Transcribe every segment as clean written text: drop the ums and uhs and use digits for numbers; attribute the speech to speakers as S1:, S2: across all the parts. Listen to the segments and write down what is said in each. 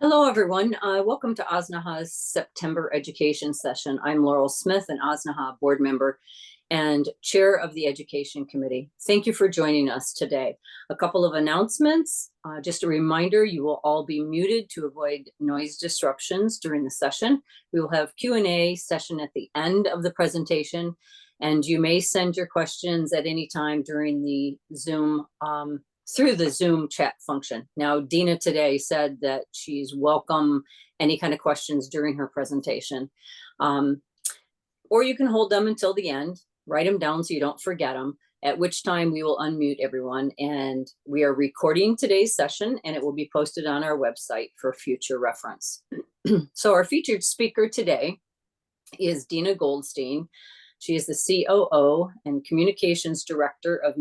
S1: Hello, everyone. Welcome to OSNAHA's September education session. I'm Laurel Smith, an OSNAHA board member and chair of the education committee. Thank you for joining us today. A couple of announcements. Just a reminder, you will all be muted to avoid noise disruptions during the session. We will have Q&A session at the end of the presentation, and you may send your questions at any time during the Zoom through the Zoom chat function. Now, Deena today said that she's welcome any kind of questions during her presentation. Or you can hold them until the end, write them down so you don't forget them, at which time we will unmute everyone. And we are recording today's session and it will be posted on our website for future reference. So our featured speaker today is Deena Goldstein. She is the COO and Communications Director of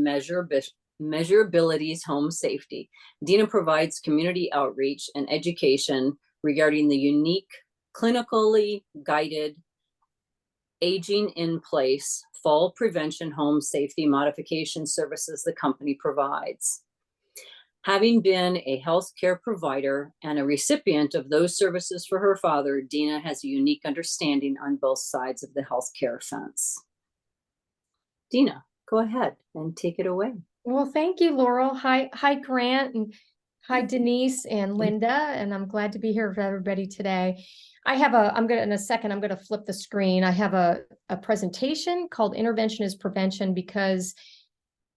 S1: Measurabilities Home Safety. Deena provides community outreach and education regarding the unique, clinically guided, aging in place fall prevention home safety modification services the company provides. Having been a healthcare provider and a recipient of those services for her father, Deena has a unique understanding on both sides of the healthcare fence. Deena, go ahead and take it away.
S2: Well, thank you, Laurel. Hi, Grant, and hi, Denise and Linda, and I'm glad to be here with everybody today. In a second, I'm gonna flip the screen. I have a presentation called Intervention is Prevention, because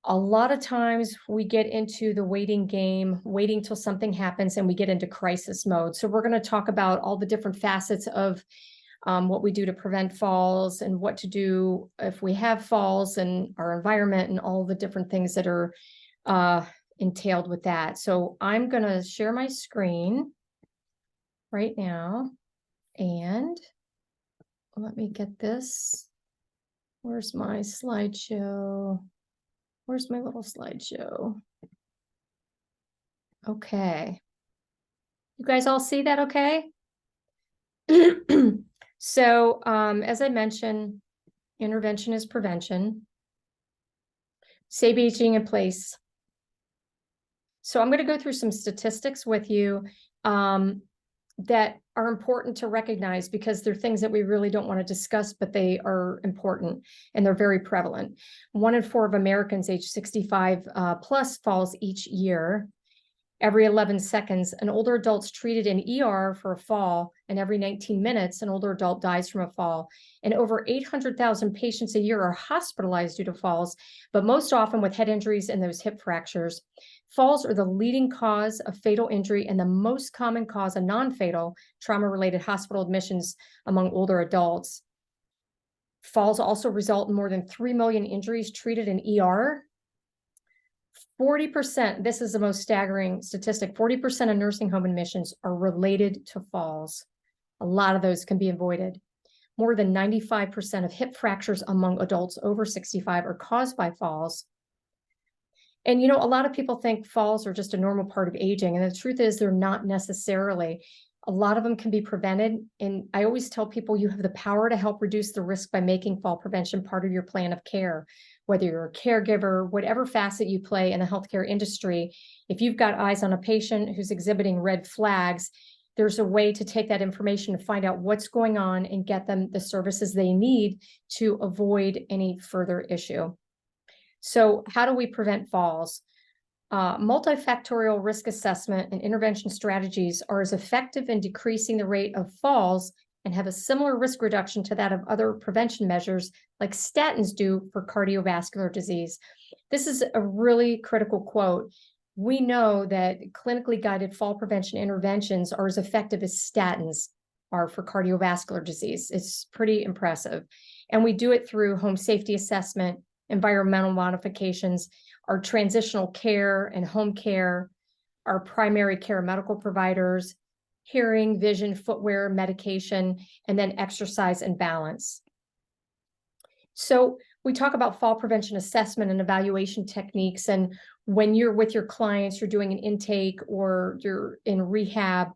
S2: a lot of times we get into the waiting game, waiting till something happens, and we get into crisis mode. So we're gonna talk about all the different facets of what we do to prevent falls and what to do if we have falls in our environment and all the different things that are entailed with that. So I'm going to share my screen right now and let me get this. Where's my slideshow? Where's my little slideshow? Okay. You guys all see that okay? So, as I mentioned, intervention is prevention. Safe aging in place. So I'm going to go through some statistics with you that are important to recognize, because they're things that we really don't want to discuss, but they are important and they're very prevalent. 1 in 4 of Americans age 65 plus falls each year. Every 11 seconds, an older adult's treated in ER for a fall, and every 19 minutes, an older adult dies from a fall. And over 800,000 patients a year are hospitalized due to falls, but most often with head injuries and those hip fractures. Falls are the leading cause of fatal injury and the most common cause of non-fatal trauma-related hospital admissions among older adults. Falls also result in more than 3 million injuries treated in ER. 40%, this is the most staggering statistic, 40% of nursing home admissions are related to falls. A lot of those can be avoided. More than 95% of hip fractures among adults over 65 are caused by falls. And, a lot of people think falls are just a normal part of aging. And the truth is they're not necessarily. A lot of them can be prevented. And I always tell people you have the power to help reduce the risk by making fall prevention part of your plan of care. Whether you're a caregiver, whatever facet you play in the healthcare industry, if you've got eyes on a patient who's exhibiting red flags, there's a way to take that information and find out what's going on and get them the services they need to avoid any further issue. So how do we prevent falls? Multifactorial risk assessment and intervention strategies are as effective in decreasing the rate of falls and have a similar risk reduction to that of other prevention measures like statins do for cardiovascular disease. This is a really critical quote. We know that clinically guided fall prevention interventions are as effective as statins are for cardiovascular disease. It's pretty impressive. And we do it through home safety assessment, environmental modifications, our transitional care and home care, our primary care medical providers, hearing, vision, footwear, medication, and then exercise and balance. So we talk about fall prevention assessment and evaluation techniques. And when you're with your clients, you're doing an intake or you're in rehab,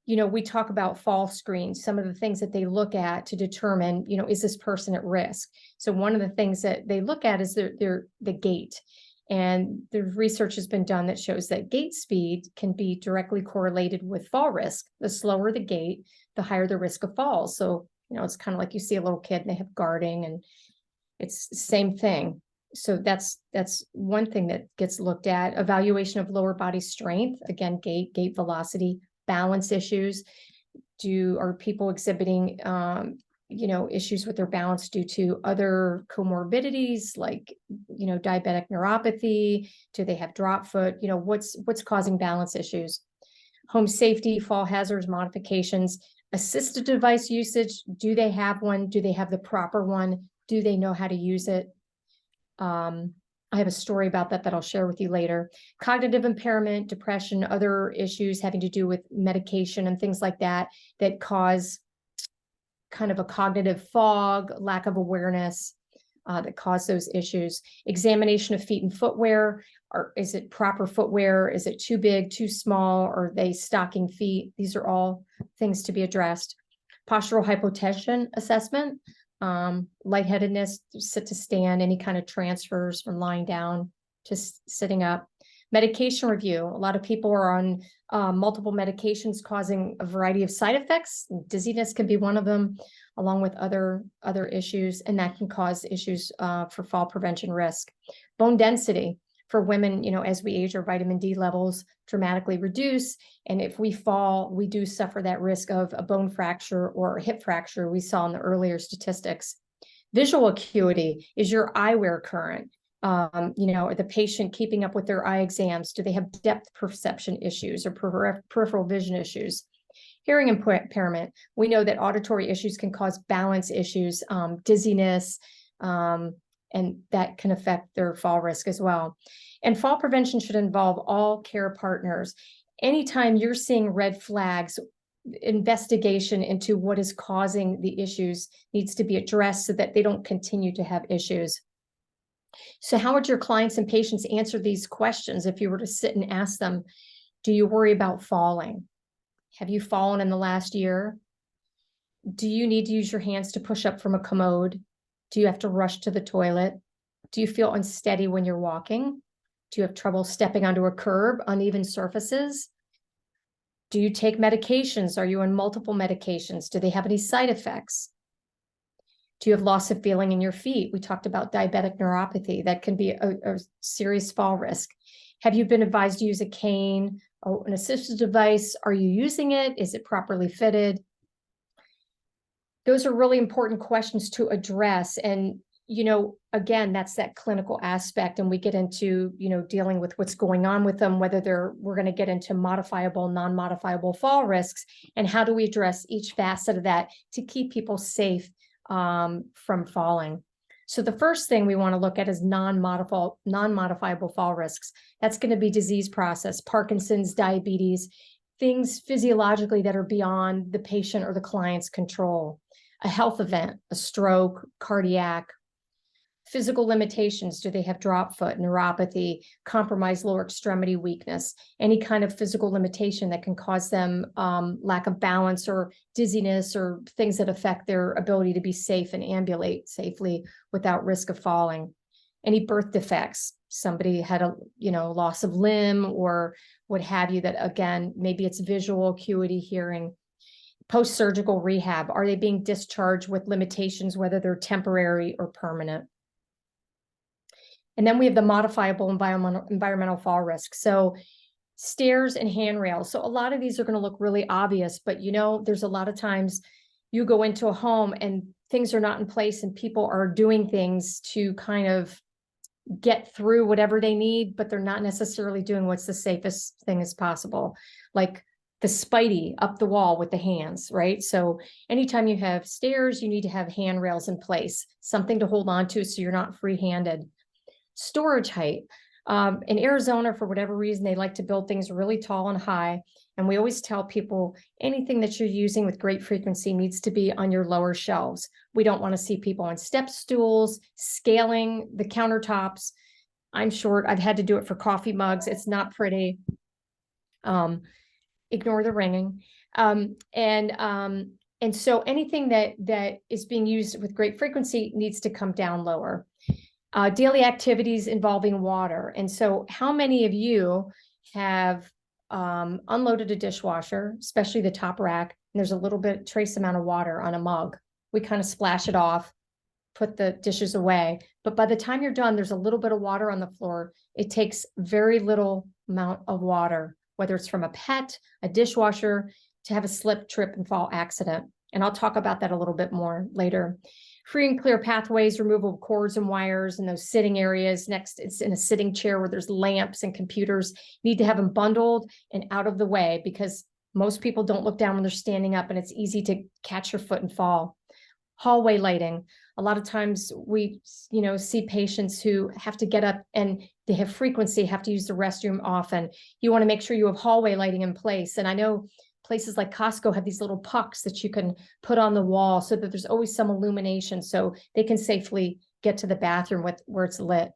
S2: we talk about fall screens, some of the things that they look at to determine, is this person at risk? So one of the things that they look at is the gait. And the research has been done that shows that gait speed can be directly correlated with fall risk. The slower the gait, the higher the risk of falls. So, it's kind of like you see a little kid and they have guarding, and it's the same thing. So that's one thing that gets looked at. Evaluation of lower body strength, again, gait velocity, balance issues. Are people exhibiting issues with their balance due to other comorbidities like diabetic neuropathy? Do they have drop foot? What's causing balance issues? Home safety, fall hazards, modifications, assistive device usage. Do they have one? Do they have the proper one? Do they know how to use it? I have a story about that I'll share with you later. Cognitive impairment, depression, other issues having to do with medication and things like that cause kind of a cognitive fog, lack of awareness, that cause those issues. Examination of feet and footwear. Is it proper footwear? Is it too big, too small? Are they stocking feet? These are all things to be addressed. Postural hypotension assessment. Lightheadedness, sit to stand, any kind of transfers from lying down to sitting up. Medication review. A lot of people are on multiple medications causing a variety of side effects. Dizziness can be one of them, along with other issues, and that can cause issues for fall prevention risk. Bone density. For women, as we age, our vitamin D levels dramatically reduce. And if we fall, we do suffer that risk of a bone fracture or a hip fracture we saw in the earlier statistics. Visual acuity. Is your eyewear current? Are the patient keeping up with their eye exams? Do they have depth perception issues or peripheral vision issues? Hearing impairment. We know that auditory issues can cause balance issues, dizziness, and that can affect their fall risk as well. And fall prevention should involve all care partners. Anytime you're seeing red flags, investigation into what is causing the issues needs to be addressed so that they don't continue to have issues. So how would your clients and patients answer these questions if you were to sit and ask them, do you worry about falling? Have you fallen in the last year? Do you need to use your hands to push up from a commode? Do you have to rush to the toilet? Do you feel unsteady when you're walking? Do you have trouble stepping onto a curb, uneven surfaces? Do you take medications? Are you on multiple medications? Do they have any side effects? Do you have loss of feeling in your feet? We talked about diabetic neuropathy. That can be a serious fall risk. Have you been advised to use a cane or an assistive device? Are you using it? Is it properly fitted? Those are really important questions to address. And, again, that's that clinical aspect. And we get into, dealing with what's going on with them, whether we're going to get into modifiable, non-modifiable fall risks, and how do we address each facet of that to keep people safe from falling. So the first thing we want to look at is non-modifiable fall risks. That's going to be disease process, Parkinson's, diabetes, things physiologically that are beyond the patient or the client's control. A health event, a stroke, cardiac. Physical limitations. Do they have drop foot, neuropathy, compromised lower extremity weakness, any kind of physical limitation that can cause them lack of balance or dizziness or things that affect their ability to be safe and ambulate safely without risk of falling. Any birth defects. Somebody had a loss of limb or what have you that, again, maybe it's visual acuity, hearing. Post-surgical rehab. Are they being discharged with limitations, whether they're temporary or permanent? And then we have the modifiable environmental fall risk. So stairs and handrails. So a lot of these are going to look really obvious, but there's a lot of times you go into a home and things are not in place and people are doing things to kind of get through whatever they need, but they're not necessarily doing what's the safest thing as possible. Like the Spidey up the wall with the hands, right? So anytime you have stairs, you need to have handrails in place, something to hold on to so you're not free-handed. Storage height. In Arizona, for whatever reason, they like to build things really tall and high. And we always tell people anything that you're using with great frequency needs to be on your lower shelves. We don't want to see people on step stools, scaling the countertops. I'm short. I've had to do it for coffee mugs. It's not pretty. Ignore the ringing. And so anything that is being used with great frequency needs to come down lower. Daily activities involving water. And so how many of you have unloaded a dishwasher, especially the top rack, and there's a little bit trace amount of water on a mug? We kind of splash it off, put the dishes away. But by the time you're done, there's a little bit of water on the floor. It takes very little amount of water, whether it's from a pet, a dishwasher, to have a slip, trip, and fall accident. And I'll talk about that a little bit more later. Free and clear pathways, removal of cords and wires in those sitting areas. Next, it's in a sitting chair where there's lamps and computers. You need to have them bundled and out of the way, because most people don't look down when they're standing up, and it's easy to catch your foot and fall. Hallway lighting. A lot of times we, see patients who have to get up and they have frequency, have to use the restroom often. You want to make sure you have hallway lighting in place. And I know places like Costco have these little pucks that you can put on the wall so that there's always some illumination so they can safely get to the bathroom where it's lit.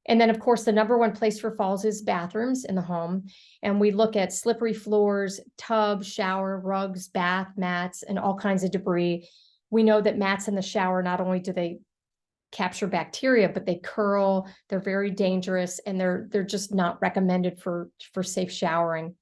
S2: And then, of course, the number one place for falls is bathrooms in the home. And we look at slippery floors, tubs, shower, rugs, bath mats, and all kinds of debris. We know that mats in the shower, not only do they capture bacteria, but they curl, they're very dangerous, and they're just not recommended for safe showering.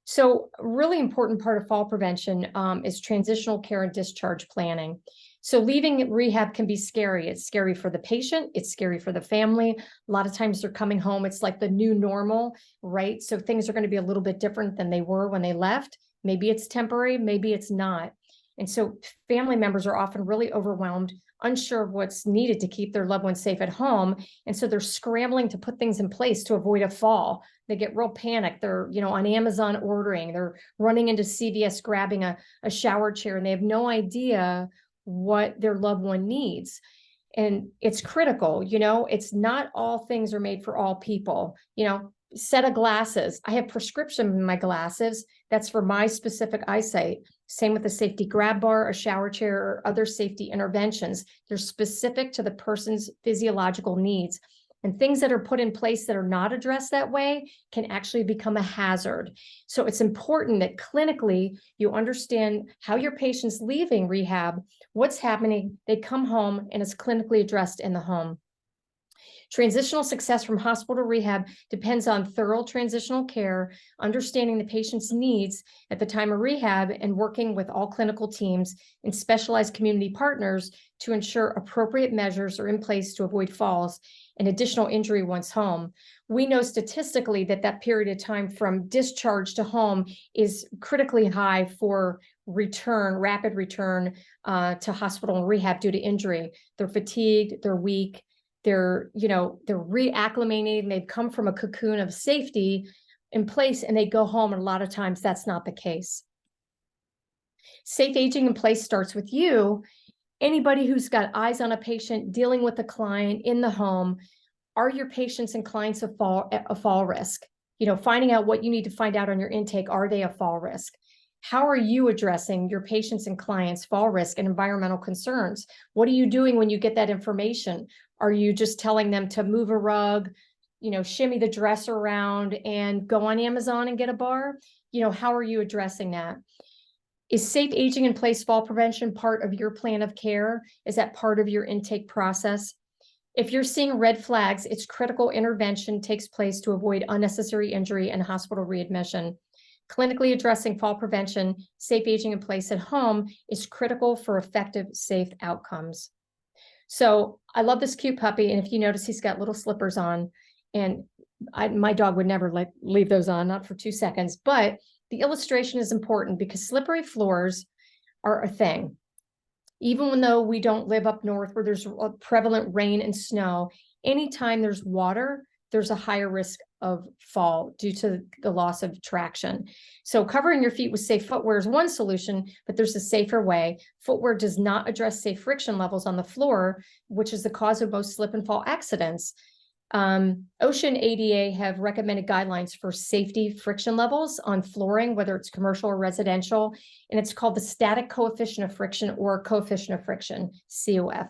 S2: So a really important part of fall prevention is transitional care and discharge planning. So leaving rehab can be scary. It's scary for the patient. It's scary for the family. A lot of times they're coming home. It's like the new normal, right? So things are going to be a little bit different than they were when they left. Maybe it's temporary, maybe it's not. And so family members are often really overwhelmed, unsure of what's needed to keep their loved ones safe at home. And so they're scrambling to put things in place to avoid a fall. They get real panicked. They're, on Amazon ordering, they're running into CVS, grabbing a shower chair, and they have no idea what their loved one needs. And it's critical, it's not all things are made for all people, set of glasses. I have prescription in my glasses. That's for my specific eyesight. Same with the safety grab bar, a shower chair, or other safety interventions. They're specific to the person's physiological needs. And things that are put in place that are not addressed that way can actually become a hazard. So it's important that clinically you understand how your patient's leaving rehab, what's happening, they come home, and it's clinically addressed in the home. Transitional success from hospital to rehab depends on thorough transitional care, understanding the patient's needs at the time of rehab, and working with all clinical teams and specialized community partners to ensure appropriate measures are in place to avoid falls and additional injury once home. We know statistically that period of time from discharge to home is critically high for rapid return to hospital and rehab due to injury. They're fatigued, they're weak, they're reacclimating, they've come from a cocoon of safety in place, and they go home, and a lot of times that's not the case. Safe aging in place starts with you. Anybody who's got eyes on a patient, dealing with a client in the home, are your patients and clients a fall risk? Finding out what you need to find out on your intake, are they a fall risk? How are you addressing your patients and clients' fall risk and environmental concerns? What are you doing when you get that information? Are you just telling them to move a rug, shimmy the dresser around and go on Amazon and get a bar? How are you addressing that? Is safe aging in place fall prevention part of your plan of care? Is that part of your intake process? If you're seeing red flags, it's critical intervention takes place to avoid unnecessary injury and hospital readmission. Clinically addressing fall prevention, safe aging in place at home is critical for effective, safe outcomes. So I love this cute puppy. And if you notice, he's got little slippers on, and my dog would never leave those on, not for 2 seconds. But the illustration is important because slippery floors are a thing. Even though we don't live up north where there's prevalent rain and snow, anytime there's water, there's a higher risk of fall due to the loss of traction. So covering your feet with safe footwear is one solution, but there's a safer way. Footwear does not address safe friction levels on the floor, which is the cause of most slip and fall accidents. OSHA and ADA have recommended guidelines for safety friction levels on flooring, whether it's commercial or residential, and it's called the static coefficient of friction, or coefficient of friction, COF.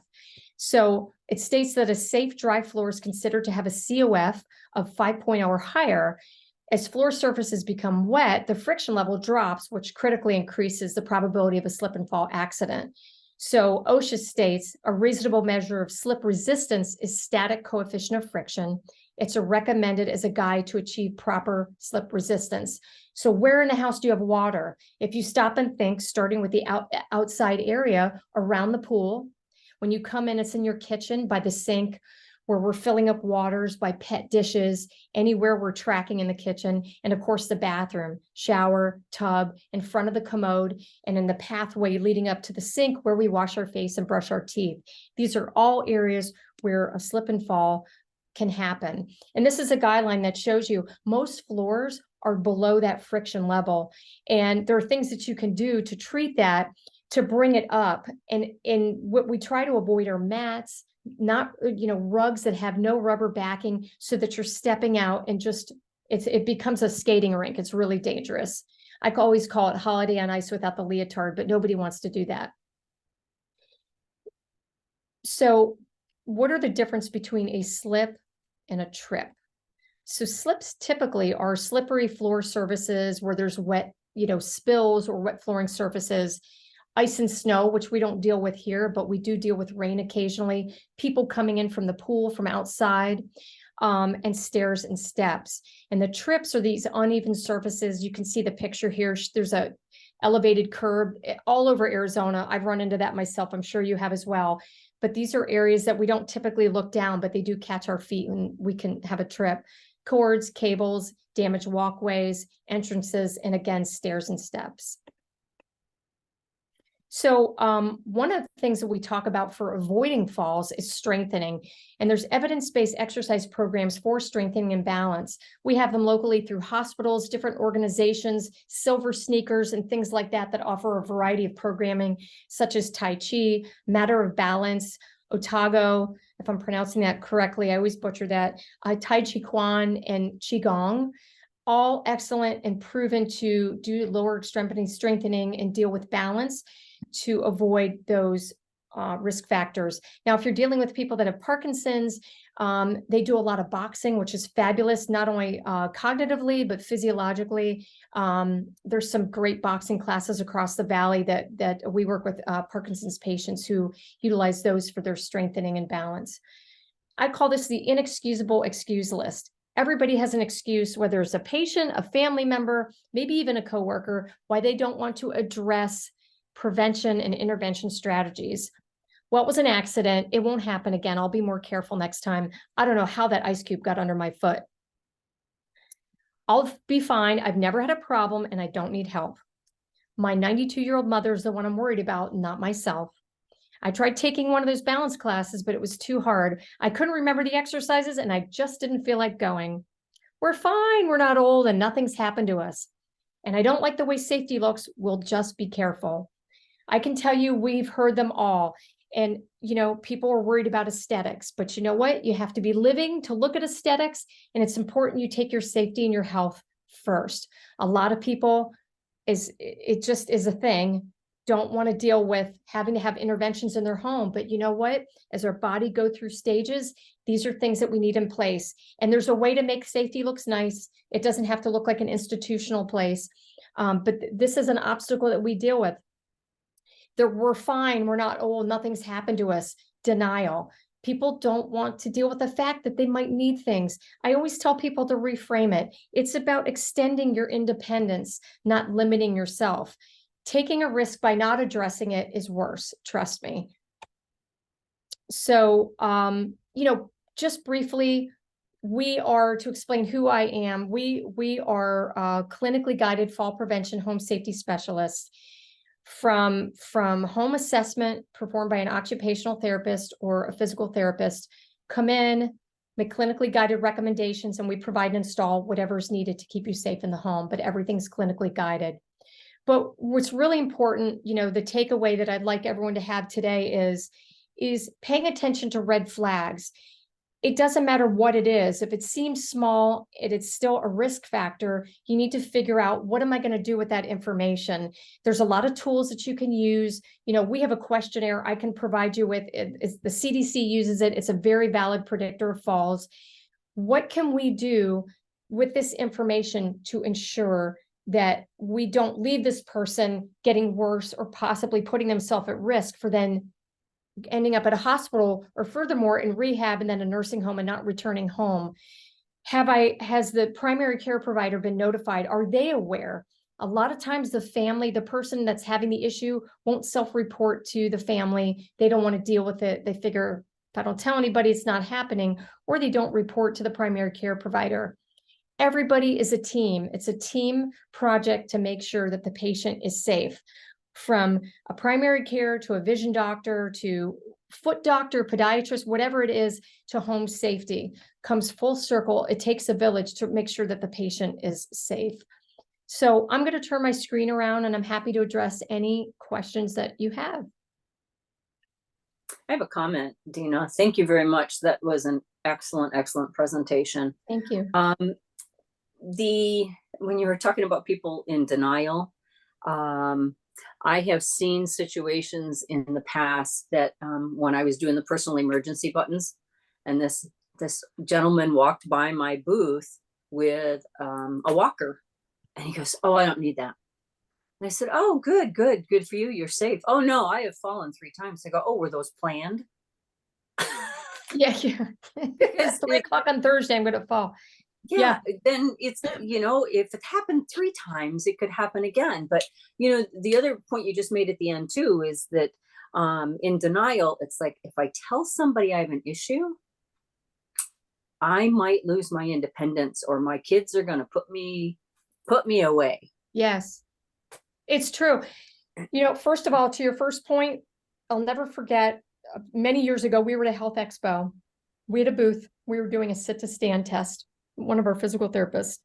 S2: So it states that a safe dry floor is considered to have a COF of 5.0 or higher. As floor surfaces become wet, the friction level drops, which critically increases the probability of a slip and fall accident. So OSHA states a reasonable measure of slip resistance is static coefficient of friction. It's recommended as a guide to achieve proper slip resistance. So where in the house do you have water? If you stop and think, starting with the outside area around the pool, when you come in, it's in your kitchen, by the sink, where we're filling up waters, by pet dishes, anywhere we're tracking in the kitchen, and of course the bathroom, shower, tub, in front of the commode, and in the pathway leading up to the sink where we wash our face and brush our teeth. These are all areas where a slip and fall can happen. And this is a guideline that shows you most floors are below that friction level. And there are things that you can do to treat that, to bring it up. And what we try to avoid are mats, not, rugs that have no rubber backing, so that you're stepping out and just, it becomes a skating rink. It's really dangerous. I always call it holiday on ice without the leotard, but nobody wants to do that. So what are the difference between a slip and a trip? So slips typically are slippery floor surfaces where there's wet, spills or wet flooring surfaces. Ice and snow, which we don't deal with here, but we do deal with rain occasionally, people coming in from the pool from outside, and stairs and steps. And the trips are these uneven surfaces. You can see the picture here. There's a elevated curb all over Arizona. I've run into that myself. I'm sure you have as well. But these are areas that we don't typically look down, but they do catch our feet and we can have a trip. Cords, cables, damaged walkways, entrances, and again, stairs and steps. So one of the things that we talk about for avoiding falls is strengthening. And there's evidence-based exercise programs for strengthening and balance. We have them locally through hospitals, different organizations, Silver Sneakers, and things like that that offer a variety of programming, such as Tai Chi, Matter of Balance, Otago, if I'm pronouncing that correctly, I always butcher that, Tai Chi Quan, and Qigong. All excellent and proven to do lower extremity strengthening and deal with balance to avoid those risk factors. Now, if you're dealing with people that have Parkinson's, they do a lot of boxing, which is fabulous, not only cognitively, but physiologically. There's some great boxing classes across the valley that we work with Parkinson's patients who utilize those for their strengthening and balance. I call this the inexcusable excuse list. Everybody has an excuse, whether it's a patient, a family member, maybe even a coworker, why they don't want to address prevention and intervention strategies. Well, it was an accident. It won't happen again. I'll be more careful next time. I don't know how that ice cube got under my foot. I'll be fine. I've never had a problem and I don't need help. My 92-year-old mother is the one I'm worried about, not myself. I tried taking one of those balance classes, but it was too hard. I couldn't remember the exercises and I just didn't feel like going. We're fine. We're not old and nothing's happened to us. And I don't like the way safety looks. We'll just be careful. I can tell you we've heard them all. And, people are worried about aesthetics, but you know what? You have to be living to look at aesthetics, and it's important you take your safety and your health first. A lot of people, it just is a thing, don't want to deal with having to have interventions in their home. But you know what? As our body go through stages, these are things that we need in place. And there's a way to make safety looks nice. It doesn't have to look like an institutional place. But this is an obstacle that we deal with. We're fine, we're not old, nothing's happened to us. Denial. People don't want to deal with the fact that they might need things. I always tell people to reframe it. It's about extending your independence, not limiting yourself. Taking a risk by not addressing it is worse, trust me. So, just briefly, to explain who I am, we are clinically guided fall prevention home safety specialists. From home assessment performed by an occupational therapist or a physical therapist, come in, make clinically guided recommendations, and we provide and install whatever is needed to keep you safe in the home, but everything's clinically guided. But what's really important, the takeaway that I'd like everyone to have today is paying attention to red flags. It doesn't matter what it is. If it seems small, it's still a risk factor. You need to figure out, what am I going to do with that information? There's a lot of tools that you can use. We have a questionnaire I can provide you with. The CDC uses it. It's a very valid predictor of falls. What can we do with this information to ensure that we don't leave this person getting worse or possibly putting themselves at risk for then ending up at a hospital or furthermore in rehab and then a nursing home and not returning home. Has the primary care provider been notified? Are they aware? A lot of times the family, the person that's having the issue won't self-report to the family. They don't want to deal with it. They figure if I don't tell anybody, it's not happening, or they don't report to the primary care provider. Everybody is a team. It's a team project to make sure that the patient is safe, from a primary care to a vision doctor to foot doctor, podiatrist, whatever it is, to home safety. Comes full circle. It takes a village to make sure that the patient is safe. So I'm going to turn my screen around and I'm happy to address any questions that you have.
S1: I have a comment, Deena. Thank you very much. That was an excellent, excellent presentation.
S2: Thank you.
S1: When you were talking about people in denial, I have seen situations in the past that when I was doing the personal emergency buttons, and this gentleman walked by my booth with a walker, and he goes, "Oh, I don't need that." And I said, "Oh, good for you. You're safe." "Oh no, I have fallen 3 times." I go, "Oh, were those planned?"
S2: Yeah. It's 3 o'clock on Thursday. I'm going to fall.
S1: Yeah, then it's, if it happened 3 times, it could happen again. But, the other point you just made at the end too, is that in denial, it's like, if I tell somebody I have an issue, I might lose my independence, or my kids are going to put me away.
S2: Yes, it's true. First of all, to your first point, I'll never forget, many years ago, we were at a health expo. We had a booth. We were doing a sit to stand test. One of our physical therapists.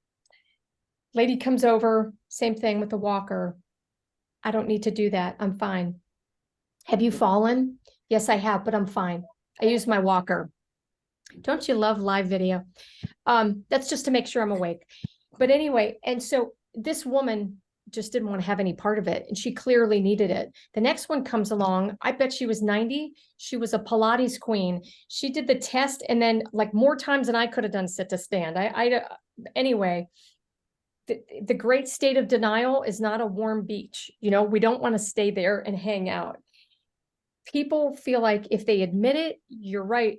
S2: Lady comes over, same thing with the walker. "I don't need to do that. I'm fine." "Have you fallen?" "Yes, I have, but I'm fine. I use my walker." Don't you love live video? That's just to make sure I'm awake. But anyway, and so this woman just didn't want to have any part of it, and she clearly needed it. The next one comes along. I bet she was 90. She was a Pilates queen. She did the test, and then like more times than I could have done sit to stand. Anyway, the great state of denial is not a warm beach. We don't want to stay there and hang out. People feel like if they admit it, you're right.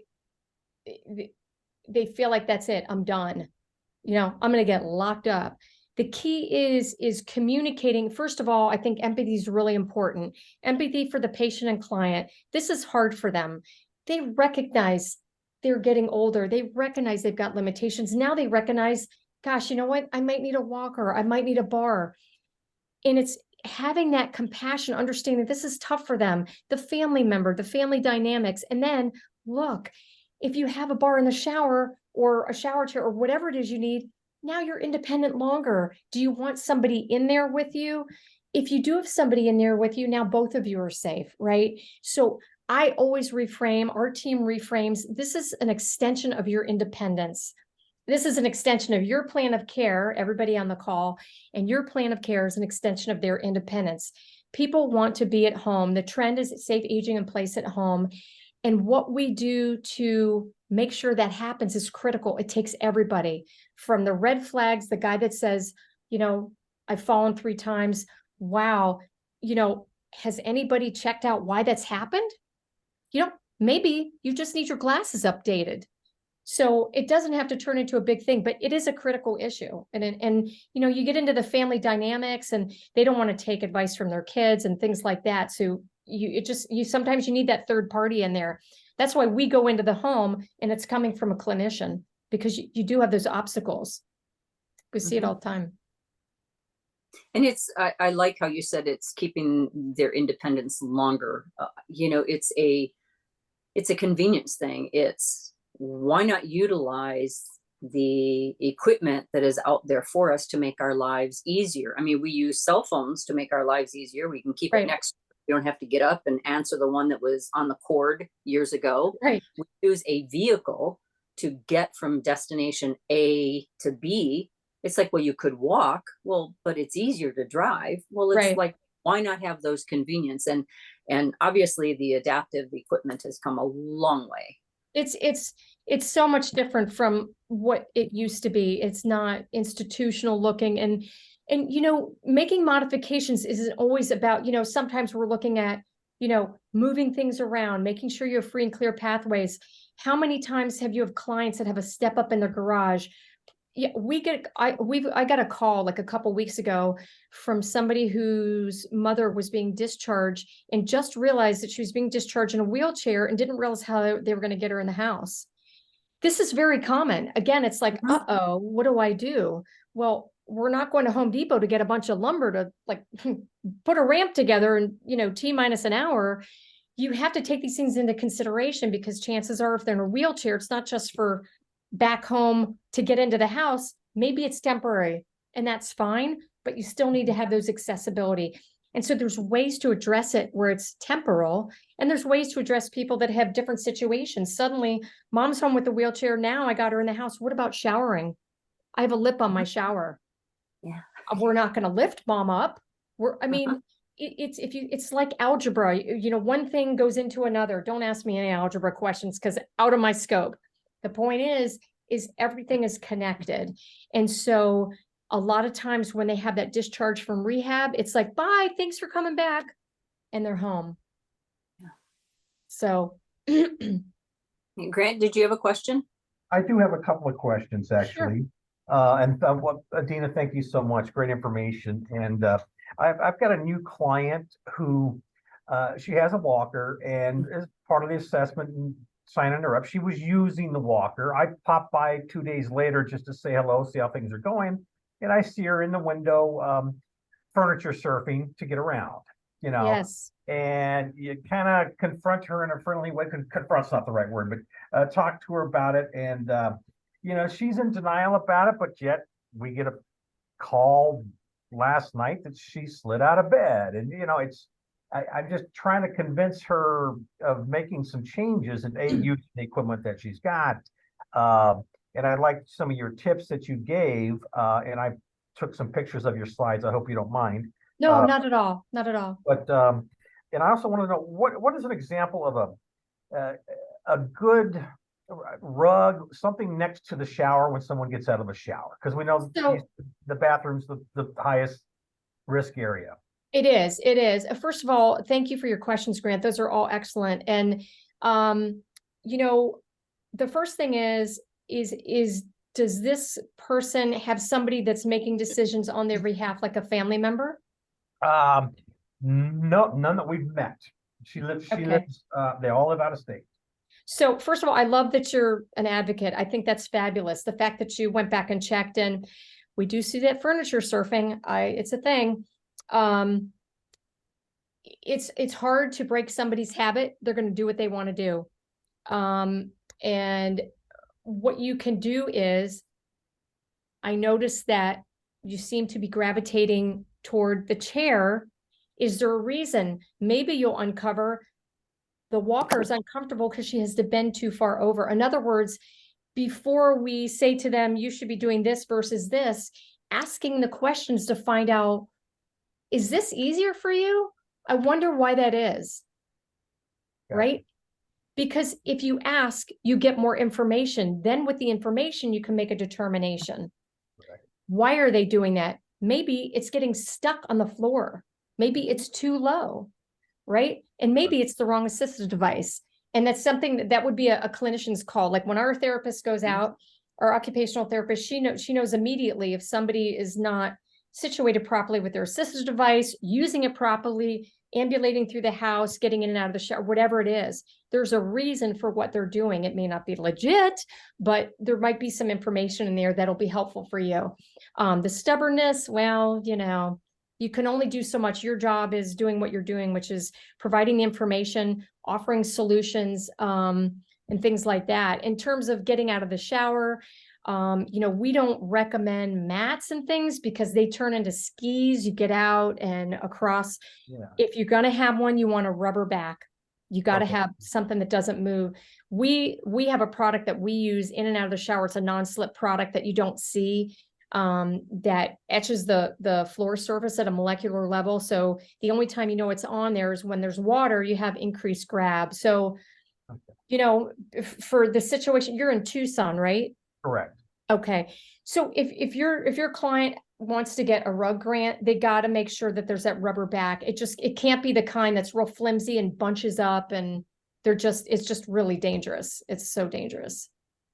S2: They feel like that's it. I'm done. I'm going to get locked up. The key is communicating. First of all, I think empathy is really important. Empathy for the patient and client. This is hard for them. They recognize they're getting older. They recognize they've got limitations. Now they recognize, gosh, you know what? I might need a walker. I might need a bar. And it's having that compassion, understanding that this is tough for them, the family member, the family dynamics. And then look, if you have a bar in the shower or a shower chair or whatever it is you need, now you're independent longer. Do you want somebody in there with you? If you do have somebody in there with you, now both of you are safe, right? So I always reframe, our team reframes, this is an extension of your independence. This is an extension of your plan of care, everybody on the call, and your plan of care is an extension of their independence. People want to be at home. The trend is safe aging in place at home. And what we do to make sure that happens is critical. It takes everybody, from the red flags, the guy that says, I've fallen 3 times. Wow. Has anybody checked out why that's happened? Maybe you just need your glasses updated. So it doesn't have to turn into a big thing, but it is a critical issue. And you get into the family dynamics, and they don't want to take advice from their kids and things like that. So sometimes you need that third party in there. That's why we go into the home, and it's coming from a clinician, because you do have those obstacles. We see it all the time.
S1: And I like how you said it's keeping their independence longer. It's a convenience thing. It's, why not utilize the equipment that is out there for us to make our lives easier? I mean, we use cell phones to make our lives easier. We can keep it next. You don't have to get up and answer the one that was on the cord years ago.
S2: Right.
S1: We use a vehicle to get from destination A to B. It's like, well, you could walk. Well, but it's easier to drive. Well, it's like, why not have those convenience? And obviously the adaptive equipment has come a long way.
S2: It's so much different from what it used to be. It's not institutional looking. And And, making modifications isn't always about, sometimes we're looking at, moving things around, making sure you have free and clear pathways. How many times have you have clients that have a step up in their garage? Yeah, I got a call like a couple weeks ago from somebody whose mother was being discharged and just realized that she was being discharged in a wheelchair and didn't realize how they were going to get her in the house. This is very common. Again, it's like, uh-oh, what do I do? Well, we're not going to Home Depot to get a bunch of lumber to like put a ramp together in, T minus an hour. You have to take these things into consideration because chances are if they're in a wheelchair, it's not just for back home to get into the house. Maybe it's temporary and that's fine, but you still need to have those accessibility. And so there's ways to address it where it's temporal, and there's ways to address people that have different situations. Suddenly, mom's home with the wheelchair. Now I got her in the house. What about showering? I have a lip on my shower.
S1: Yeah.
S2: We're not going to lift mom up. It's like algebra. One thing goes into another. Don't ask me any algebra questions because out of my scope. The point is everything is connected. And so a lot of times when they have that discharge from rehab, it's like, bye, thanks for coming back. And they're home.
S1: Yeah.
S2: So.
S1: Grant, did you have a question?
S3: I do have a couple of questions, actually.
S2: Sure.
S3: Deena, thank you so much. Great information. And I've got a new client who she has a walker, and as part of the assessment and signing her up, she was using the walker. I popped by 2 days later just to say hello, see how things are going. And I see her in the window, furniture surfing to get around,
S2: Yes.
S3: and you kind of confront her in a friendly way. Confront's not the right word, but talk to her about it. And, she's in denial about it, but yet we get a call last night that she slid out of bed. And, I'm just trying to convince her of making some changes and using the equipment that she's got. And I liked some of your tips that you gave, and I took some pictures of your slides. I hope you don't mind.
S2: No, not at all. Not at all.
S3: But and I also want to know what is an example of a good rug, something next to the shower when someone gets out of a shower, because we know the bathroom's the highest risk area.
S2: It is. It is. First of all, thank you for your questions, Grant. Those are all excellent. And the first thing is does this person have somebody that's making decisions on their behalf, like a family member?
S3: No, none that we've met. She lives, they all live out of state.
S2: So first of all, I love that you're an advocate. I think that's fabulous. The fact that you went back and checked, and we do see that furniture surfing. It's a thing. It's hard to break somebody's habit. They're going to do what they want to do. And what you can do is, I noticed that you seem to be gravitating toward the chair. Is there a reason? Maybe you'll uncover the walker is uncomfortable because she has to bend too far over. In other words, before we say to them, you should be doing this versus this, asking the questions to find out, is this easier for you? I wonder why that is. Yeah. Right? Because if you ask, you get more information. Then with the information, you can make a determination. Right. Why are they doing that? Maybe it's getting stuck on the floor. Maybe it's too low, right? And maybe it's the wrong assistive device. And that's something that would be a clinician's call. Like when our therapist goes out, our occupational therapist, she knows immediately if somebody is not situated properly with their assistive device, using it properly, ambulating through the house, getting in and out of the shower, whatever it is. There's a reason for what they're doing. It may not be legit, but there might be some information in there that'll be helpful for you. The stubbornness, well, you can only do so much. Your job is doing what you're doing, which is providing the information, offering solutions, and things like that. In terms of getting out of the shower, we don't recommend mats and things because they turn into skis. You get out and across. Yeah. If you're going to have one, you want a rubber back. You got to have something that doesn't move. We have a product that we use in and out of the shower. It's a non-slip product that you don't see, that etches the floor surface at a molecular level. So the only time you know it's on there is when there's water, you have increased grab. So, for the situation, you're in Tucson, right?
S3: Correct.
S2: Okay, so if your client wants to get a rug grant, they got to make sure that there's that rubber back. It can't be the kind that's real flimsy and bunches up, and it's just really dangerous. It's so dangerous.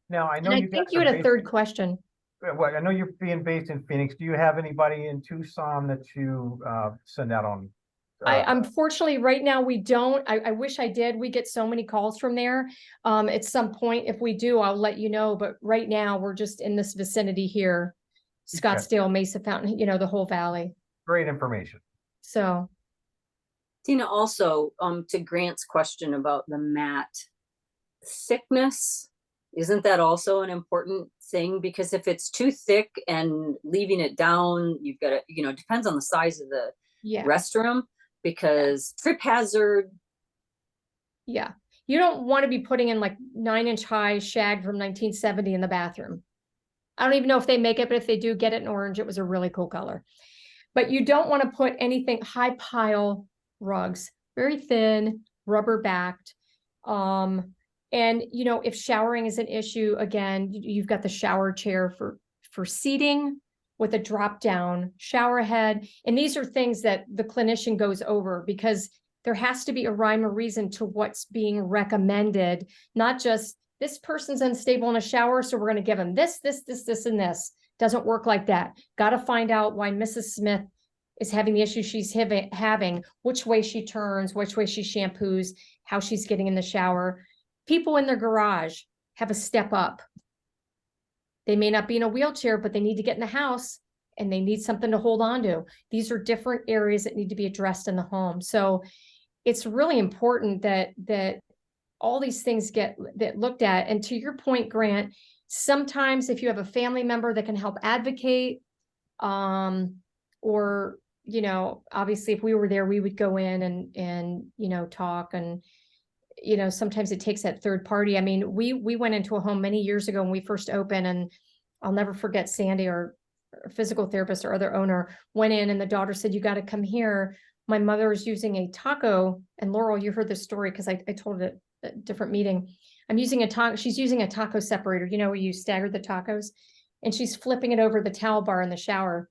S3: Now, I know
S2: And I
S3: you guys
S2: think you
S3: are
S2: had a
S3: based,
S2: third question.
S3: well, I know you're being based in Phoenix. Do you have anybody in Tucson that you send out on?
S2: Unfortunately, right now we don't. I wish I did. We get so many calls from there. At some point, if we do, I'll let you know. But right now, we're just in this vicinity here,
S3: Okay.
S2: Scottsdale, Mesa Fountain, the whole valley.
S3: Great information.
S2: So,
S1: Tina, also, to Grant's question about the mat thickness, isn't that also an important thing? Because if it's too thick and leaving it down, you've got to, it depends on the size of the
S2: yeah,
S1: restroom, because trip hazard.
S2: yeah. You don't want to be putting in like 9-inch high shag from 1970 in the bathroom. I don't even know if they make it, but if they do, get it in orange. It was a really cool color. But you don't want to put anything high pile rugs, very thin, rubber backed. And if showering is an issue, again, you've got the shower chair for seating with a drop down shower head. And these are things that the clinician goes over, because there has to be a rhyme or reason to what's being recommended, not just this person's unstable in a shower, so we're going to give them this, and this. Doesn't work like that. Got to find out why Mrs. Smith is having the issue she's having, which way she turns, which way she shampoos, how she's getting in the shower. People in their garage have a step up. They may not be in a wheelchair, but they need to get in the house and they need something to hold on to. These are different areas that need to be addressed in the home. So it's really important that all these things get looked at. And to your point, Grant, sometimes if you have a family member that can help advocate, or, obviously if we were there, we would go in and talk, and, sometimes it takes that third party. I mean, we went into a home many years ago when we first opened, and I'll never forget Sandy, our physical therapist, our other owner, went in and the daughter said, "You got to come here." My mother is using a taco, and Laurel, you heard this story because I told it at a different meeting. She's using a taco separator, where you stagger the tacos, and she's flipping it over the towel bar in the shower.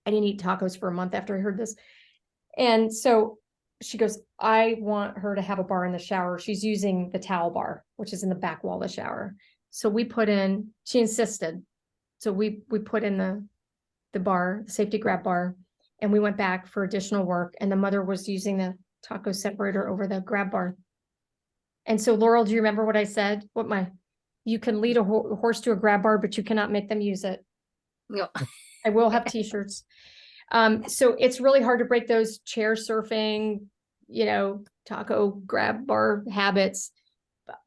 S2: I didn't eat tacos for a month after I heard this. And so she goes, I want her to have a bar in the shower. She's using the towel bar, which is in the back wall of the shower. So she insisted. So we put in the bar, the safety grab bar, and we went back for additional work. And the mother was using the taco separator over the grab bar. And so, Laurel, do you remember what I said? You can lead a horse to a grab bar, but you cannot make them use it.
S1: No.
S2: I will have t-shirts. So it's really hard to break those chair surfing, taco grab bar habits.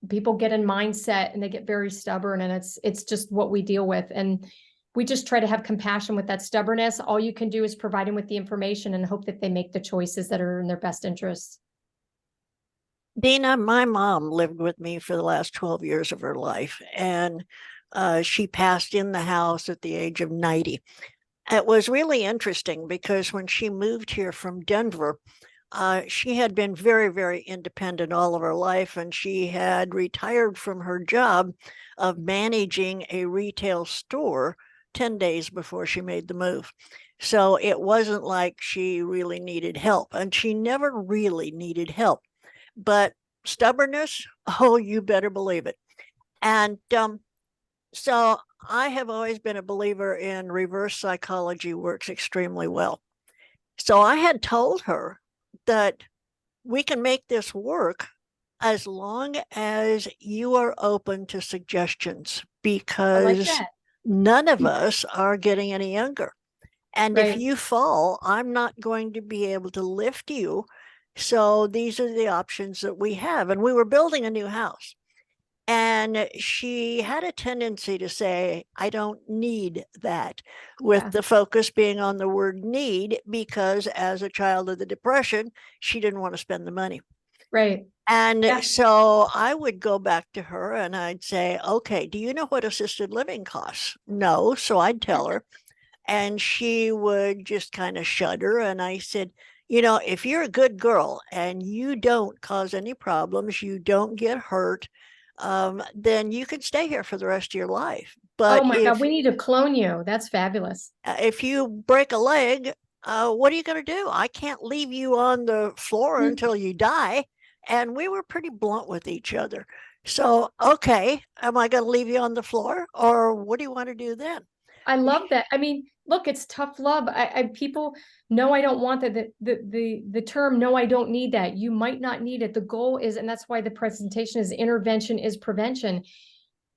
S2: People get in mindset and they get very stubborn, and it's just what we deal with. And we just try to have compassion with that stubbornness. All you can do is provide them with the information and hope that they make the choices that are in their best interests.
S4: Deena, my mom lived with me for the last 12 years of her life, and she passed in the house at the age of 90. It was really interesting because when she moved here from Denver, she had been very, very independent all of her life, and she had retired from her job of managing a retail store 10 days before she made the move. So it wasn't like she really needed help, and she never really needed help. But stubbornness, oh, you better believe it. And so I have always been a believer in reverse psychology works extremely well. So I had told her that we can make this work as long as you are open to suggestions, because none of us are getting any younger. And if you fall, I'm not going to be able to lift you. So these are the options that we have. And we were building a new house. And she had a tendency to say, I don't need that, with the focus being on the word need, because as a child of the Depression, she didn't want to spend the money.
S2: Right.
S4: And so I would go back to her and I'd say, okay, do you know what assisted living costs? No. So I'd tell her, and she would just kind of shudder. And I said, if you're a good girl and you don't cause any problems, you don't get hurt, then you could stay here for the rest of your life. But
S2: Oh my God,
S4: if
S2: we need to clone you. That's fabulous.
S4: if you break a leg, what are you going to do? I can't leave you on the floor until you die. And we were pretty blunt with each other. So, okay, am I going to leave you on the floor, or what do you want to do then?
S2: I love that. I mean, look, it's tough love. People no, I don't want that. The term no, I don't need that. You might not need it. The goal is, and that's why the presentation is intervention is prevention.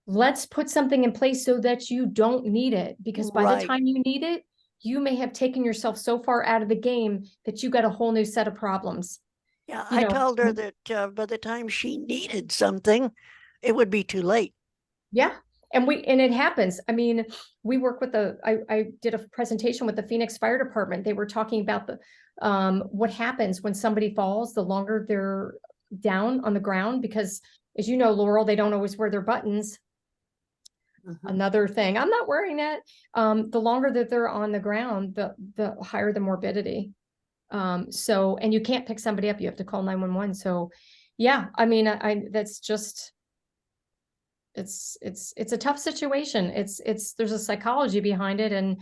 S2: Let's put something in place so that you don't need it, because by the
S4: Right.
S2: time you need it, you may have taken yourself so far out of the game that you got a whole new set of problems.
S4: Yeah,
S2: You
S4: I
S2: know,
S4: told her that by the time she needed something, it would be too late.
S2: yeah. And it happens. I mean, we work with I did a presentation with the Phoenix Fire Department. They were talking about what happens when somebody falls, the longer they're down on the ground, because as you know, Laurel, they don't always wear their buttons. Another thing, I'm not wearing that. The longer that they're on the ground, the higher the morbidity. So, and you can't pick somebody up, you have to call 911. So yeah, I mean, that's just, it's a tough situation. There's a psychology behind it. And,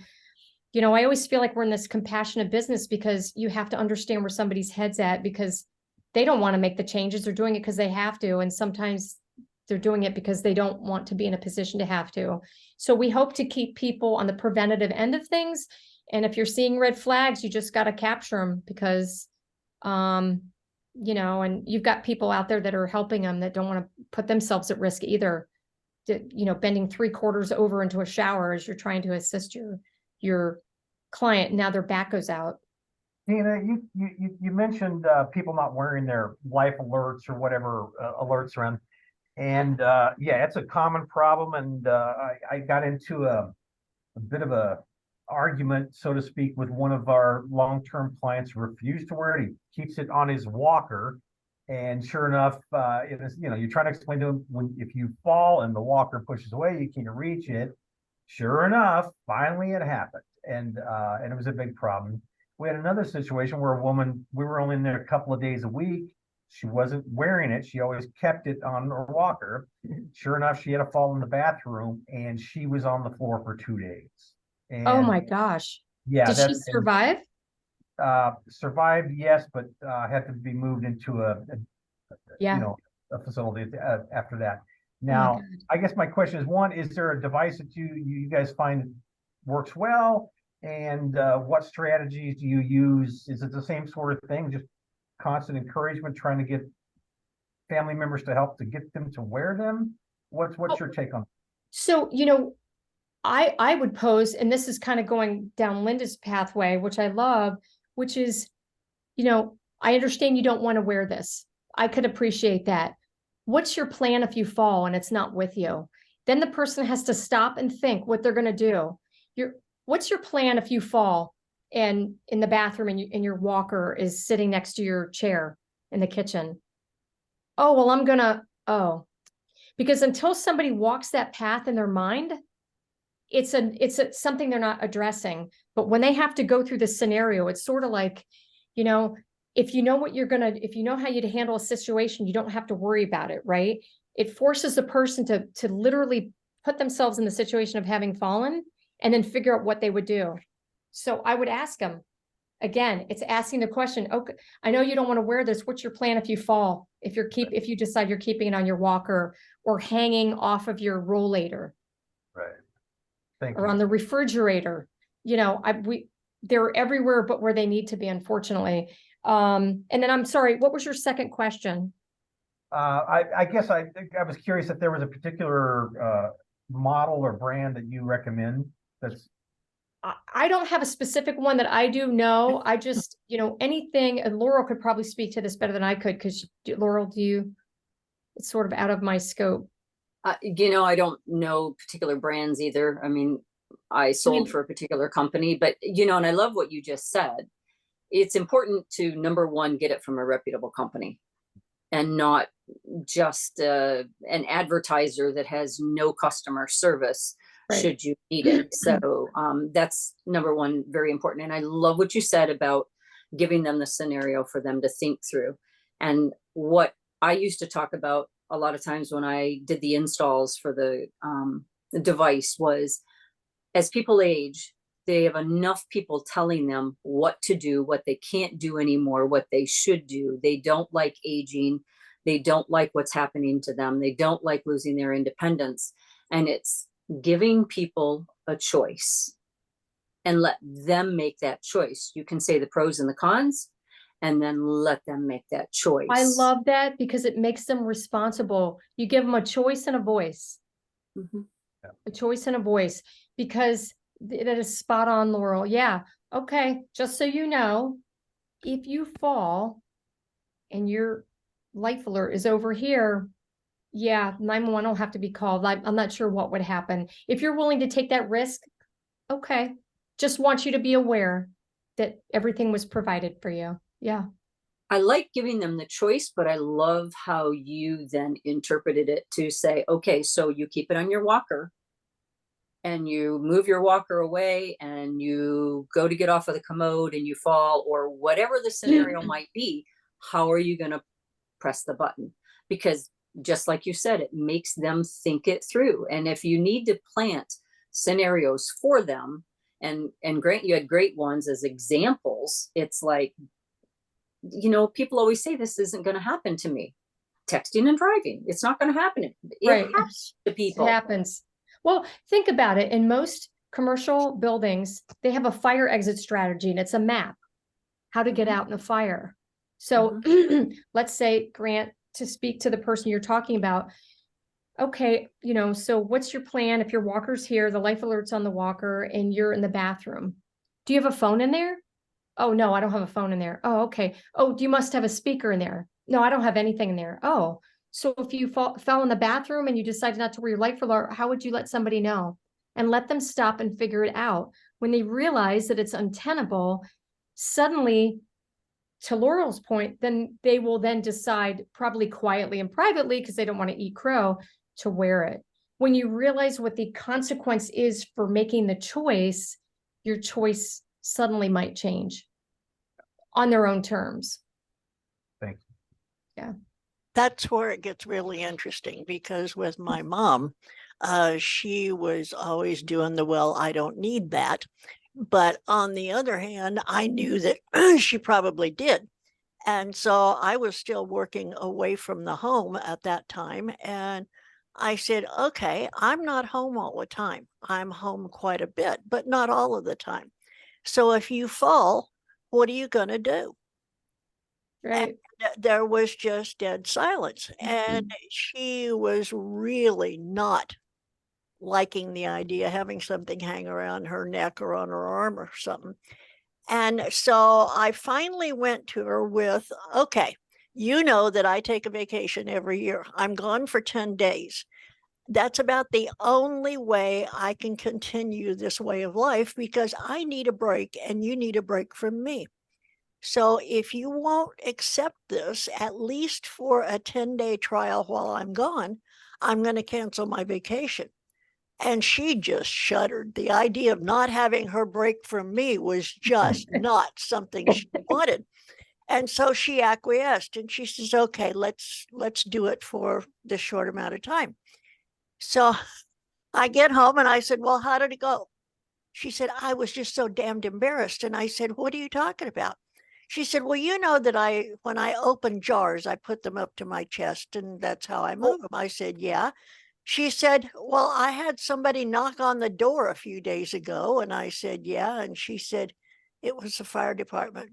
S2: I always feel like we're in this compassionate business, because you have to understand where somebody's head's at, because they don't want to make the changes. They're doing it because they have to. And sometimes they're doing it because they don't want to be in a position to have to. So we hope to keep people on the preventative end of things. And if you're seeing red flags, you just got to capture them, because, and you've got people out there that are helping them that don't want to put themselves at risk either. Bending 3/4 over into a shower as you're trying to assist your client. Now their back goes out.
S3: Deena, you mentioned people not wearing their life alerts or whatever alerts around. And yeah, it's a common problem. And I got into a bit of a argument, so to speak, with one of our long-term clients who refused to wear it. He keeps it on his walker. And sure enough, it is, you're trying to explain to him, if you fall and the walker pushes away, you can't reach it. Sure enough, finally it happened. And it was a big problem. We had another situation where a woman, we were only in there a couple of days a week. She wasn't wearing it. She always kept it on her walker. Sure enough, she had a fall in the bathroom, and she was on the floor for 2 days. And
S2: Oh my gosh.
S3: yeah,
S2: Did she survive?
S3: Survived, yes, but had to be moved into a facility after that. Now, I guess my question is, one, is there a device that you guys find works well? And what strategies do you use? Is it the same sort of thing, just constant encouragement, trying to get family members to help to get them to wear them? What's your take on?
S2: So, I would pose, and this is kind of going down Linda's pathway, which I love, which is, I understand you don't want to wear this. I could appreciate that. What's your plan if you fall and it's not with you? Then the person has to stop and think what they're going to do. What's your plan if you fall and in the bathroom and your walker is sitting next to your chair in the kitchen? Oh, well, because until somebody walks that path in their mind, it's something they're not addressing. But when they have to go through this scenario, it's sort of like, if you know how you to handle a situation, you don't have to worry about it, right? It forces the person to literally put themselves in the situation of having fallen and then figure out what they would do. So I would ask them, again, it's asking the question, okay, I know you don't want to wear this. What's your plan if you fall? If you decide you're keeping it on your walker or hanging off of your rollator.
S3: Right. Thank
S2: or
S3: you.
S2: on the refrigerator, they're everywhere but where they need to be, unfortunately. And then I'm sorry, what was your second question?
S3: I guess I was curious if there was a particular model or brand that you recommend.
S2: I don't have a specific one that I do. No, I just, anything, and Laurel could probably speak to this better than I could, because Laurel, it's sort of out of my scope.
S1: I don't know particular brands either. I mean, I sold for a particular company, but, and I love what you just said. It's important to, number one, get it from a reputable company and not just an advertiser that has no customer service. Right. Should you need it. So that's number one, very important. And I love what you said about giving them the scenario for them to think through. And what I used to talk about a lot of times when I did the installs for the device was, as people age, they have enough people telling them what to do, what they can't do anymore, what they should do. They don't like aging. They don't like what's happening to them. They don't like losing their independence. And it's giving people a choice and let them make that choice. You can say the pros and the cons, and then let them make that choice.
S2: I love that because it makes them responsible. You give them a choice and a voice.
S1: Mhm.
S2: A choice and a voice, because that is spot on, Laurel. Yeah. Okay. Just so you know, if you fall and your life alert is over here, yeah, 911 will have to be called. I'm not sure what would happen. If you're willing to take that risk, okay. Just want you to be aware that everything was provided for you. Yeah.
S1: I like giving them the choice, but I love how you then interpreted it to say, okay, so you keep it on your walker and you move your walker away and you go to get off of the commode and you fall, or whatever the scenario might be. How are you going to press the button? Because just like you said, it makes them think it through. And if you need to plant scenarios for them, and Grant, you had great ones as examples. It's like, you know, people always say this isn't going to happen to me. Texting and driving, it's not going to happen. It
S2: Right.
S1: happens to people.
S2: It happens. Well, think about it. In most commercial buildings, they have a fire exit strategy, and it's a map how to get out in a fire. So let's say, Grant, to speak to the person you're talking about, okay, you know, so what's your plan if your walker's here, the life alert's on the walker, and you're in the bathroom? Do you have a phone in there? Oh, no, I don't have a phone in there. Oh, okay. Oh, you must have a speaker in there. No, I don't have anything in there. Oh, so if you fell in the bathroom and you decided not to wear your life alert, how would you let somebody know? And let them stop and figure it out. When they realize that it's untenable, suddenly, to Laurel's point, then they will then decide, probably quietly and privately, because they don't want to eat crow, to wear it. When you realize what the consequence is for making the choice, your choice suddenly might change on their own terms.
S3: Thank you.
S2: Yeah.
S4: That's where it gets really interesting, because with my mom, she was always doing the, well, I don't need that. But on the other hand, I knew that she probably did. And so I was still working away from the home at that time. And I said, okay, I'm not home all the time. I'm home quite a bit, but not all of the time. So if you fall, what are you going to do?
S2: Right.
S4: There was just dead silence. And she was really not liking the idea of having something hang around her neck or on her arm or something. And so I finally went to her with, okay, you know that I take a vacation every year. I'm gone for 10 days. That's about the only way I can continue this way of life, because I need a break and you need a break from me. So if you won't accept this, at least for a 10-day trial while I'm gone, I'm going to cancel my vacation. And she just shuddered. The idea of not having her break from me was just not something she wanted. And so she acquiesced, and she says, okay, let's do it for this short amount of time. So I get home and I said, well, how did it go? She said, I was just so damned embarrassed. And I said, what are you talking about? She said, well, you know that when I open jars, I put them up to my chest, and that's how I move them. I said, yeah. She said, well, I had somebody knock on the door a few days ago. And I said, yeah. And she said, it was the fire department.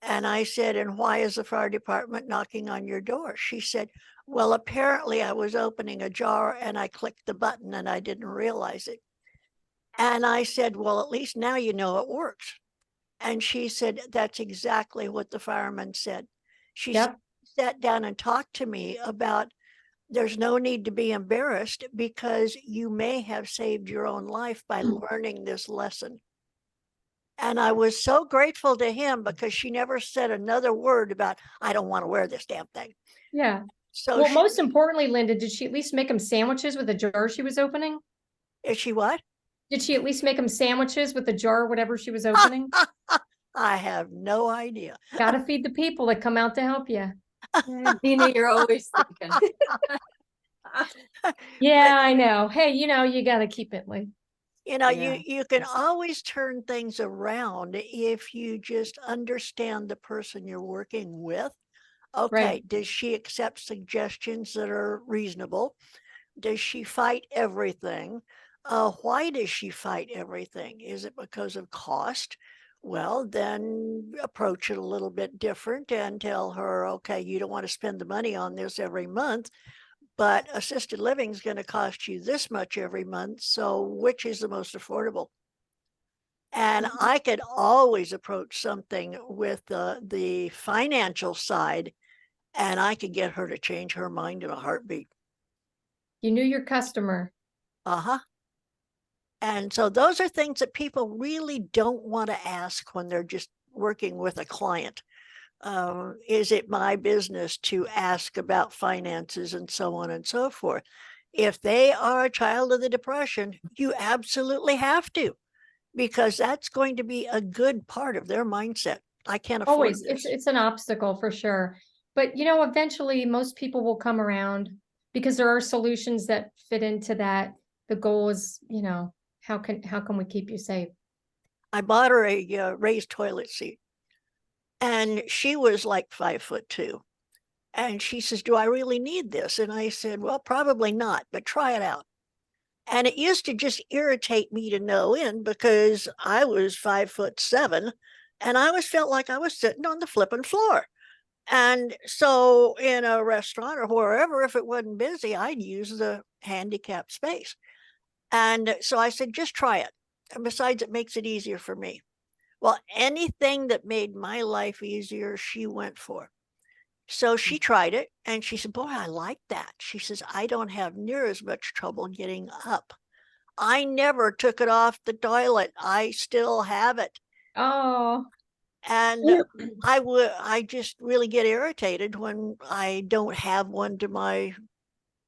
S4: And I said, and why is the fire department knocking on your door? She said, well, apparently I was opening a jar and I clicked the button and I didn't realize it. And I said, well, at least now you know it works. And she said, that's exactly what the fireman said. She sat down and talked to me about, there's no need to be embarrassed, because you may have saved your own life by learning this lesson. And I was so grateful to him, because she never said another word about, I don't want to wear this damn thing.
S2: Yeah.
S4: So
S2: well, most importantly, Linda, did she at least make him sandwiches with the jar she was opening?
S4: Is she what?
S2: Did she at least make him sandwiches with the jar, whatever she was opening?
S4: I have no idea.
S2: Got to feed the people that come out to help you.
S1: Deena, you're always thinking.
S2: Yeah, I know. Hey, you got to keep it like,
S1: Yeah.
S4: You can always turn things around if you just understand the person you're working with. Okay,
S2: right.
S4: does she accept suggestions that are reasonable? Does she fight everything? Why does she fight everything? Is it because of cost? Well, then approach it a little bit different and tell her, okay, you don't want to spend the money on this every month, but assisted living is going to cost you this much every month. So which is the most affordable? And
S1: Mhm.
S4: I could always approach something with the financial side, and I could get her to change her mind in a heartbeat.
S2: You knew your customer.
S4: Uh-huh. And so those are things that people really don't want to ask when they're just working with a client. Is it my business to ask about finances and so on and so forth? If they are a child of the Depression, you absolutely have to, because that's going to be a good part of their mindset. I can't afford
S2: Always, it's
S4: this.
S2: it's an obstacle for sure. But eventually most people will come around because there are solutions that fit into that. The goal is, how can we keep you safe?
S4: I bought her a raised toilet seat, and she was like 5'2". And she says, do I really need this? And I said, well, probably not, but try it out. And it used to just irritate me to no end because I was 5'7", and I always felt like I was sitting on the flipping floor. And so in a restaurant or wherever, if it wasn't busy, I'd use the handicapped space. And so I said, just try it. And besides, it makes it easier for me. Well, anything that made my life easier, she went for. So she tried it and she said, boy, I like that. She says, I don't have near as much trouble getting up. I never took it off the toilet. I still have it.
S2: Oh,
S4: And I just really get irritated when I don't have one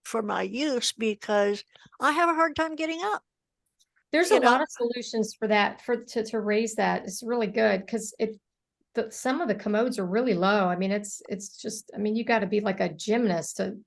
S4: for my use, because I have a hard time getting up.
S2: there's a
S4: You
S2: lot
S4: know,
S2: of solutions for that, to raise that. It's really good because some of the commodes are really low. I mean, it's just, I mean, you got to be like a gymnast to.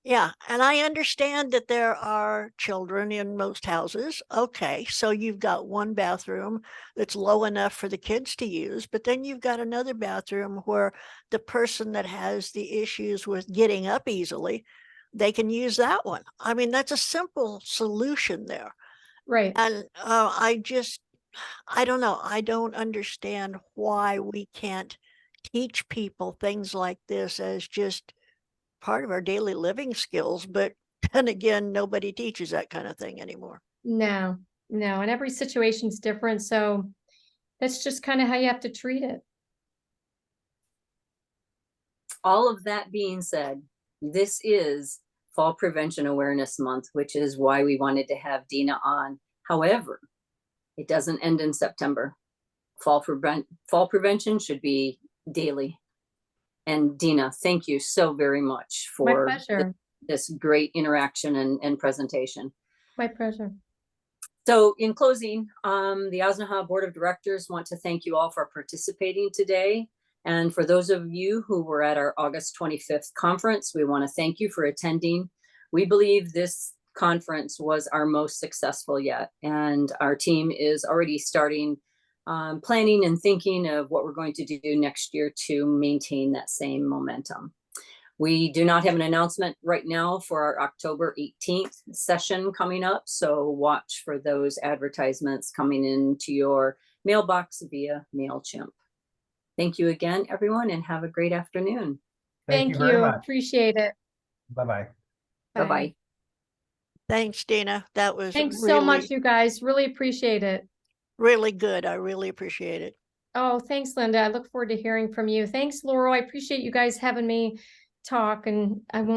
S4: yeah, and I understand that there are children in most houses. Okay, so you've got one bathroom that's low enough for the kids to use, but then you've got another bathroom where the person that has the issues with getting up easily, they can use that one. I mean, that's a simple solution there.
S2: Right.
S4: And I don't know. I don't understand why we can't teach people things like this as just part of our daily living skills, but then again, nobody teaches that kind of thing anymore.
S2: No, no, and every situation's different, so that's just kind of how you have to treat it.
S1: All of that being said, this is Fall Prevention Awareness Month, which is why we wanted to have Deena on. However, it doesn't end in September. Fall prevention should be daily. And Deena, thank you so very much
S2: My
S1: for
S2: pleasure.
S1: this great interaction and presentation.
S2: My pleasure.
S1: So in closing, the Osnaha Board of Directors want to thank you all for participating today. And for those of you who were at our August 25th conference, we want to thank you for attending. We believe this conference was our most successful yet, and our team is already starting planning and thinking of what we're going to do next year to maintain that same momentum. We do not have an announcement right now for our October 18th session coming up, so watch for those advertisements coming into your mailbox via MailChimp. Thank you again, everyone, and have a great afternoon.
S3: Thank you
S2: Thank
S3: very
S2: you.
S3: much.
S2: Appreciate it.
S3: Bye-bye.
S2: Bye.
S1: Bye-bye.
S4: Thanks, Deena. That was
S2: Thanks so much,
S4: really,
S2: you guys. Really appreciate it.
S4: really good. I really appreciate it.
S2: Oh, thanks, Linda. I look forward to hearing from you. Thanks, Laurel. I appreciate you guys having me talk, and I won't